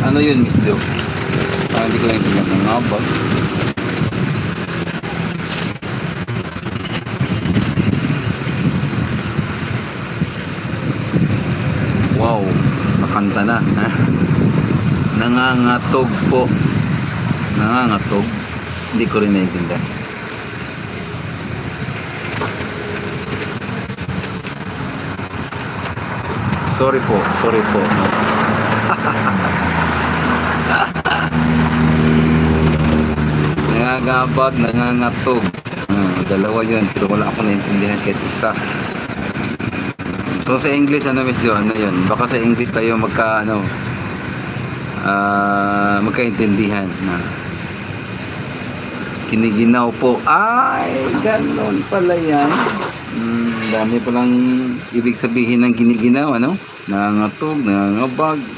Ano yun, Miss Jo? Hindi ko lang tingnan ng ngabag. Wow, nakanta na. Nangangatog po. Nangangatog. Hindi ko rin naiintindihan. Sorry po, sorry po. Nangangabag, nangangatog. Dalawa yun, pero wala ako naiintindihan kahit isa. So sa English, ano Miss Jo, ano yun? Baka sa English tayo magkaintindihan na. Kiniginaw po. Ay, ganon pala yan. Dami palang ibig sabihin ng giniginaw, ano? Nangangatog, nangangabag.